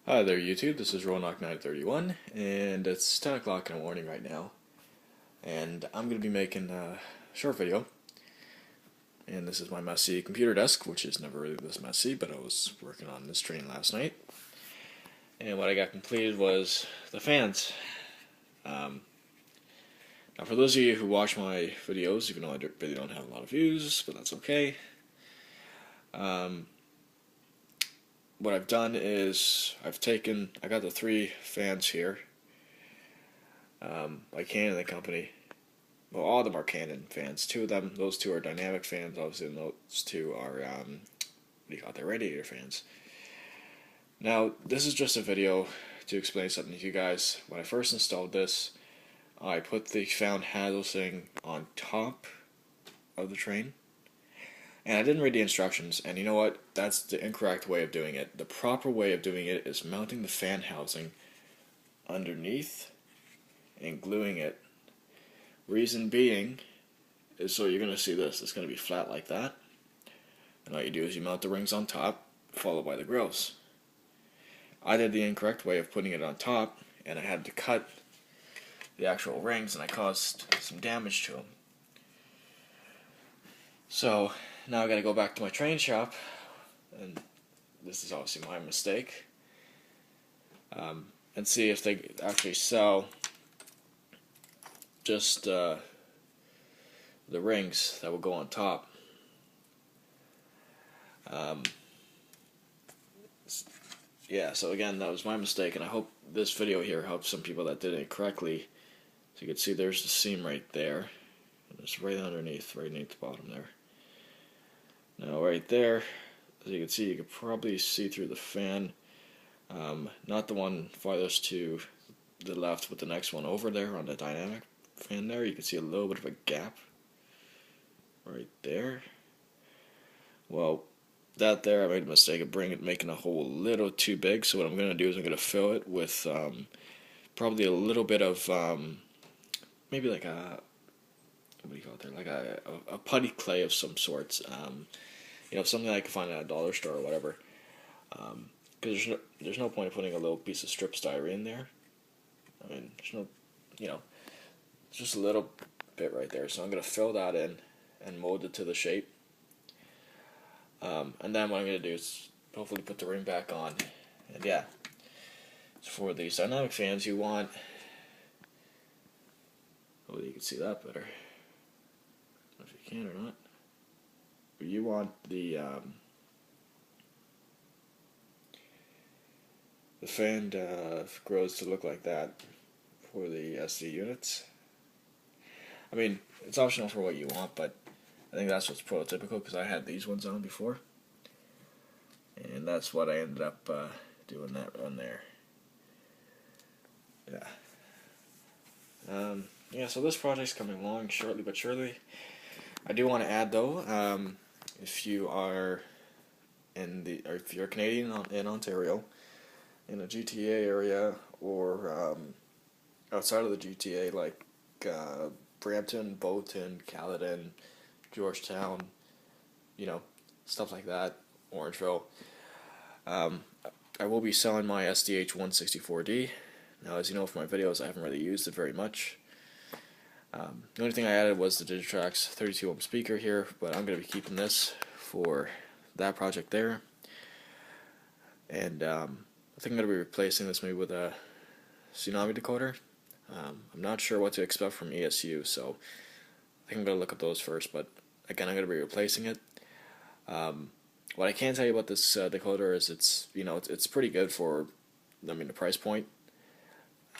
Hi there YouTube, this is Roanoke931 and it's 10 o'clock in the morning right now, and I'm going to be making a short video. And this is my messy computer desk, which is never really this messy, but I was working on this train last night, and what I got completed was the fans. Now for those of you who watch my videos, even though I really don't have a lot of views, but that's okay, what I've done is I got the three fans here by Canon Company. Well, all of them are Canon fans. Those two are dynamic fans, obviously, and those two are, they're radiator fans. Now, this is just a video to explain something to you guys. When I first installed this, I put the fan housing on top of the train, and I didn't read the instructions, and you know what? That's the incorrect way of doing it. The proper way of doing it is mounting the fan housing underneath and gluing it. Reason being is so you're going to see this. It's going to be flat like that, and all you do is you mount the rings on top, followed by the grills. I did the incorrect way of putting it on top, and I had to cut the actual rings, and I caused some damage to them. So now I got to go back to my train shop, and this is obviously my mistake, and see if they actually sell just the rings that will go on top. Yeah, so again, that was my mistake, and I hope this video here helps some people that did it correctly. So you can see there's the seam right there, and it's right underneath the bottom there. Now right there, as you can see, you can probably see through the fan. Not the one farthest to the left, but the next one over there on the dynamic fan there. You can see a little bit of a gap right there. Well, that there, I made a mistake of making a hole a little too big. So what I'm going to do is I'm going to fill it with probably a little bit of maybe like a, what do you call it there, like a putty clay of some sorts. Something I can find at a dollar store or whatever. Because there's no point in putting a little piece of strip styrene there. I mean, there's no, it's just a little bit right there. So I'm going to fill that in and mold it to the shape. And then what I'm going to do is hopefully put the ring back on. And yeah, so for these dynamic fans, you want, hopefully you can see that better. I don't know if you can or not. But you want the fan grills to look like that for the SD units. I mean, it's optional for what you want, but I think that's what's prototypical, because I had these ones on before, and that's what I ended up doing that run there. Yeah. So this project's coming along shortly but surely. I do want to add though, if you are if you're Canadian in Ontario, in a GTA area, or outside of the GTA, like Brampton, Bolton, Caledon, Georgetown, stuff like that, Orangeville. I will be selling my Sd40-2w. Now, as you know from my videos, I haven't really used it very much. The only thing I added was the Digitrax 32 ohm speaker here, but I'm going to be keeping this for that project there. And I think I'm going to be replacing this maybe with a tsunami decoder. I'm not sure what to expect from ESU, so I think I'm going to look at those first, but again, I'm going to be replacing it. What I can tell you about this decoder is it's pretty good for, the price point.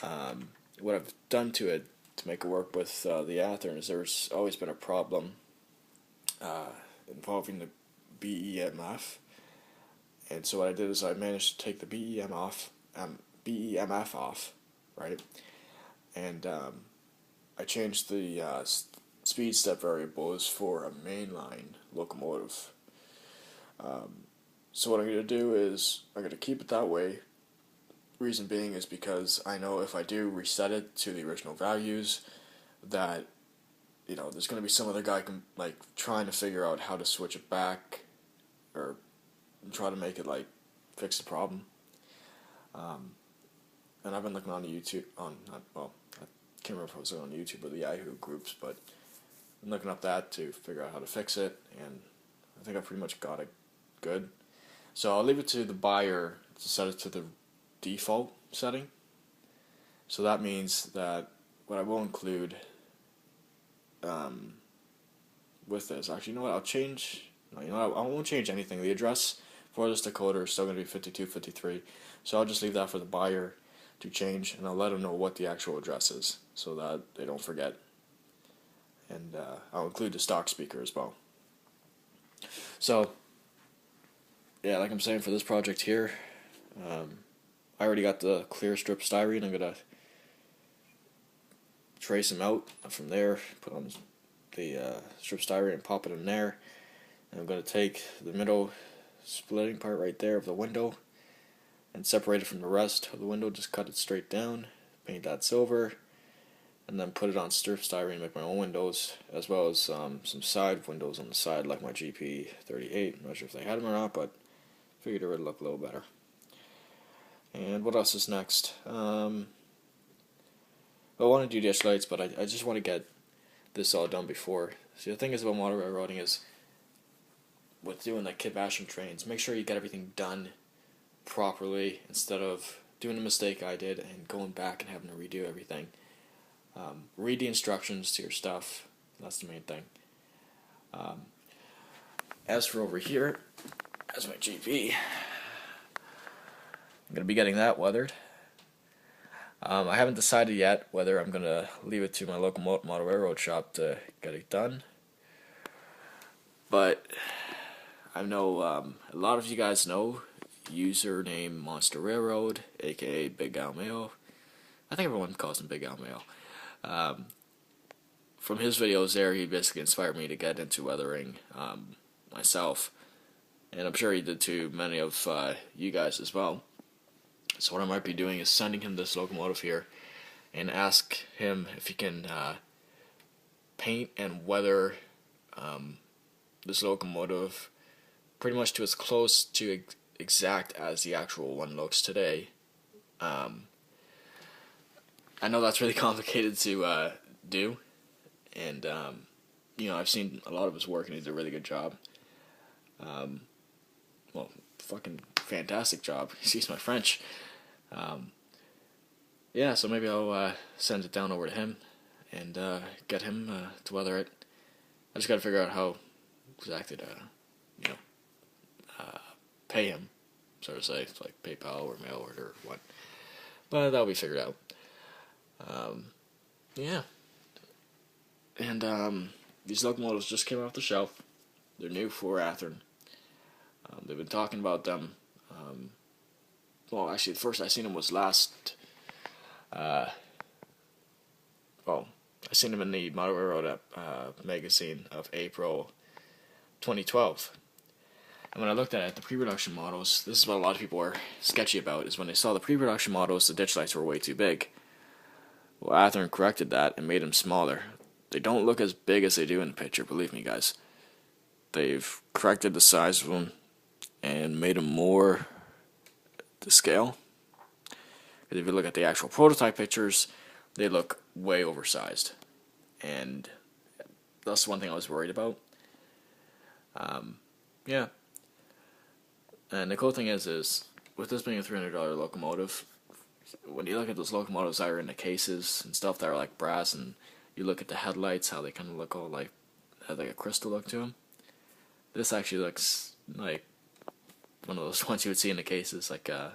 What I've done to it to make it work with the Athearn is there's always been a problem involving the BEMF, and so what I did is I managed to take the BEMF off, right, and I changed the speed step variables for a mainline locomotive. So what I'm going to do is I'm going to keep it that way. Reason being is because I know if I do reset it to the original values, that there's going to be some other guy trying to figure out how to switch it back, or try to make it fix the problem. And I've been looking on YouTube, well, I can't remember if it was on YouTube or the Yahoo groups, but I'm looking up that to figure out how to fix it, and I think I pretty much got it good. So I'll leave it to the buyer to set it to the default setting. So that means that what I will include with this, actually, you know what, I'll change, no, you know what, I won't change anything. The address for this decoder is still going to be 5253, so I'll just leave that for the buyer to change, and I'll let them know what the actual address is, so that they don't forget. And I'll include the stock speaker as well. So, yeah, like I'm saying, for this project here, I already got the clear strip styrene. I'm going to trace them out from there, put on the strip styrene and pop it in there. And I'm going to take the middle splitting part right there of the window and separate it from the rest of the window, just cut it straight down, paint that silver, and then put it on strip styrene to make my own windows, as well as some side windows on the side, like my GP38. I'm not sure if they had them or not, but figured it would look a little better. And what else is next? I want to do ditch lights, but I just want to get this all done before. See, the thing is about model railroading is, with doing like kit bashing trains, make sure you get everything done properly instead of doing the mistake I did and going back and having to redo everything. Read the instructions to your stuff. That's the main thing. As for over here, as my GP, I'm going to be getting that weathered. I haven't decided yet whether I'm going to leave it to my local model railroad shop to get it done. But I know a lot of you guys know username Monster Railroad, aka Big Al Mayo. I think everyone calls him Big Al Mayo. From his videos there, he basically inspired me to get into weathering myself. And I'm sure he did to many of you guys as well. So what I might be doing is sending him this locomotive here and ask him if he can paint and weather this locomotive pretty much to as close to exact as the actual one looks today. I know that's really complicated to do, and you know, I've seen a lot of his work and he did a really good job. Well, fucking fantastic job. Excuse my French. Yeah, so maybe I'll send it down over to him and get him to weather it. I just gotta figure out how exactly to, you know, pay him, so to say. It's like PayPal or mail order or what. But that'll be figured out. Yeah. And these locomotives just came off the shelf. They're new for Athearn. They've been talking about them. Well, actually, the first I seen them was last. I seen them in the Model Railroad magazine of April 2012. And when I looked at it, the pre-production models, this is what a lot of people were sketchy about, is when they saw the pre-production models, the ditch lights were way too big. Well, Athearn corrected that and made them smaller. They don't look as big as they do in the picture, believe me, guys. They've corrected the size of them and made them more to scale. Because if you look at the actual prototype pictures, they look way oversized. And that's one thing I was worried about. Yeah. And the cool thing is with this being a $300 locomotive, when you look at those locomotives that are in the cases and stuff that are like brass, and you look at the headlights, how they kind of look all like, have like a crystal look to them. This actually looks like one of those ones you would see in the cases, like a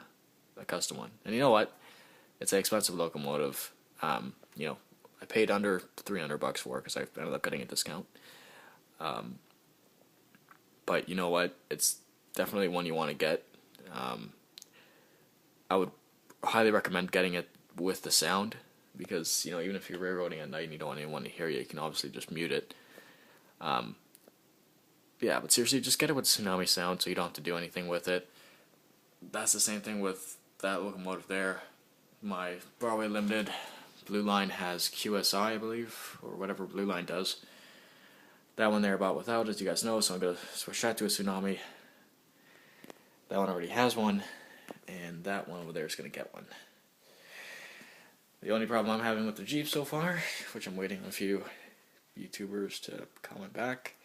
custom one. And you know what? It's an expensive locomotive. You know, I paid under $300 for it because I ended up getting a discount. But you know what? It's definitely one you want to get. I would highly recommend getting it with the sound, because you know, even if you're railroading at night and you don't want anyone to hear you, you can obviously just mute it. Yeah, but seriously, just get it with Tsunami sound so you don't have to do anything with it. That's the same thing with that locomotive there. My Broadway Limited Blue Line has QSI, I believe, or whatever Blue Line does. That one there bought without, as you guys know, so I'm going to switch that to a Tsunami. That one already has one, and that one over there is going to get one. The only problem I'm having with the Jeep so far, which I'm waiting on a few YouTubers to comment back,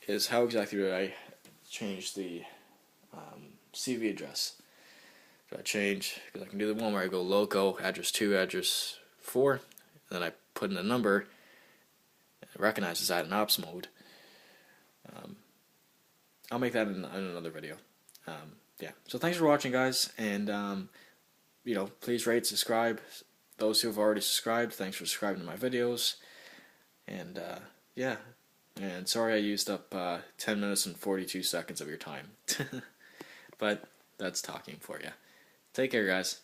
is how exactly did I change the CV address. So I change, because I can do the one where I go loco, address 2, address 4, and then I put in a number, and it recognizes that in ops mode. I'll make that in another video. Yeah, so thanks for watching, guys, and you know, please rate, subscribe. Those who have already subscribed, thanks for subscribing to my videos. And yeah, and sorry I used up 10 minutes and 42 seconds of your time. But that's talking for you. Take care, guys.